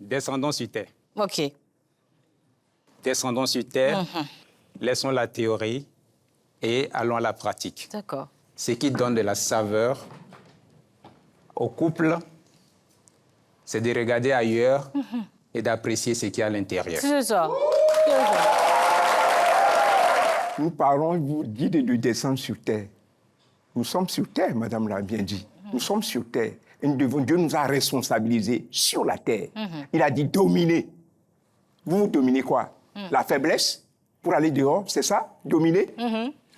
Descendons sur terre. OK. Descendons sur terre, laissons la théorie et allons à la pratique. D'accord. Ce qui donne de la saveur au couple, c'est de regarder ailleurs et d'apprécier ce qu'il y a à l'intérieur. C'est ça. Nous parlons, vous dites de descendre sur terre. Nous sommes sur terre, madame l'a bien dit. Nous sommes sur terre. Et Dieu nous a responsabilisés sur la terre. Il a dit dominer. Vous dominez quoi? La faiblesse pour aller dehors, c'est ça? Dominer?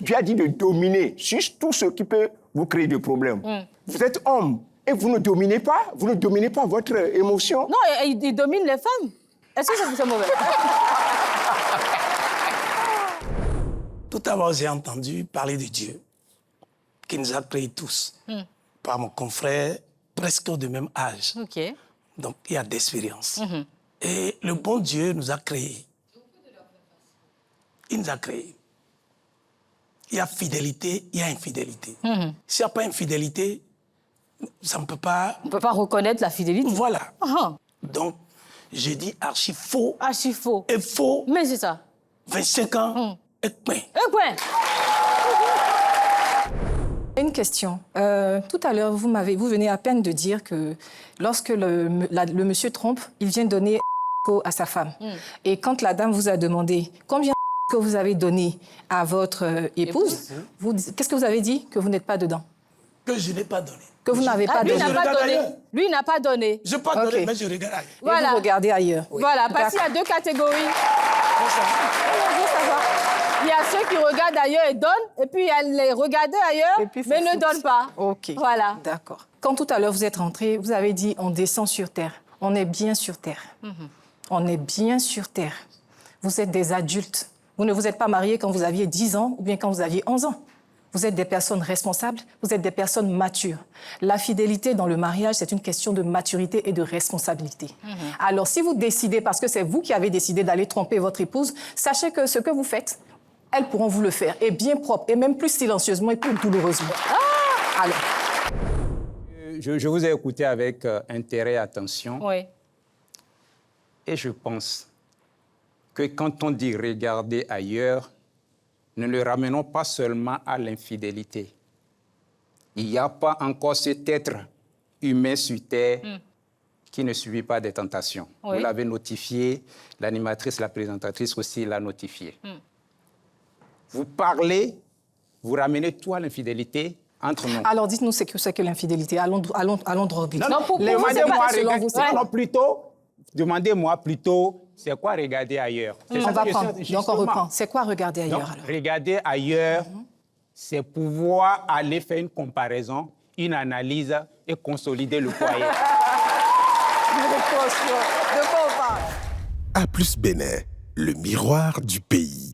Dieu a dit de dominer sur tout ce qui peut vous créer des problèmes. Vous êtes homme et vous ne dominez pas votre émotion. Non, il domine les femmes. Est-ce que c'est mauvais? Tout à l'heure, j'ai entendu parler de Dieu, qui nous a créés tous, par mon confrère, presque de même âge. OK. Donc, il y a d'expérience. Et le bon Dieu nous a créés. Il nous a créés. Il y a fidélité, il y a infidélité. S'il n'y a pas infidélité, ça ne peut pas... On ne peut pas reconnaître la fidélité. Voilà. Ah, Donc, je dis archi faux. archi faux. Et faux, Mais c'est ça. 25 ans, et point. Un point. Une question. Tout à l'heure, vous venez à peine de dire que lorsque le monsieur trompe, il vient donner à sa femme. Et quand la dame vous a demandé combien que vous avez donné à votre épouse, qu'est-ce que vous avez dit? Que vous n'êtes pas dedans. Que je n'ai pas donné. Que vous n'avez pas Lui donné. n'a pas regarde donné. ailleurs. Lui n'a pas donné. Je n'ai pas donné, Ok. mais je regarde ailleurs. Et Voilà. vous regardez ailleurs. Voilà, parce qu'il y a deux catégories. On veut savoir. Il y a ceux qui regardent ailleurs et donnent, et puis il y a les regardeurs ailleurs, Et puis, mais c'est ne fou. donnent pas. OK. Voilà. D'accord. Quand tout à l'heure vous êtes rentré, vous avez dit on descend sur terre. On est bien sur terre. On est bien sur terre. Vous êtes des adultes. Vous ne vous êtes pas mariés quand vous aviez 10 ans ou bien quand vous aviez 11 ans. Vous êtes des personnes responsables, vous êtes des personnes matures. La fidélité dans le mariage, c'est une question de maturité et de responsabilité. Alors, si vous décidez, parce que c'est vous qui avez décidé d'aller tromper votre épouse, sachez que ce que vous faites, elles pourront vous le faire, et bien propre, et même plus silencieusement et plus douloureusement. Alors, Je vous ai écouté avec intérêt et attention. Oui. Et je pense que quand on dit regarder ailleurs, ne le ramenons pas seulement à l'infidélité. Il n'y a pas encore cet être humain sur terre qui ne subit pas des tentations. Oui. Vous l'avez notifié, l'animatrice, la présentatrice aussi l'a notifié. Vous parlez, vous ramenez tout à l'infidélité entre nous. alors dites-nous ce que c'est que l'infidélité. Allons droit au but. Non, pour vous, c'est Demandez-moi, pas selon vous. demandez-moi plutôt, c'est quoi regarder ailleurs? C'est ça On va que je prendre. sais, Donc on justement. reprend. C'est quoi regarder ailleurs Donc, alors? regarder ailleurs, c'est pouvoir aller faire une comparaison, une analyse et consolider le foyer. A plus Bénin, le miroir du pays.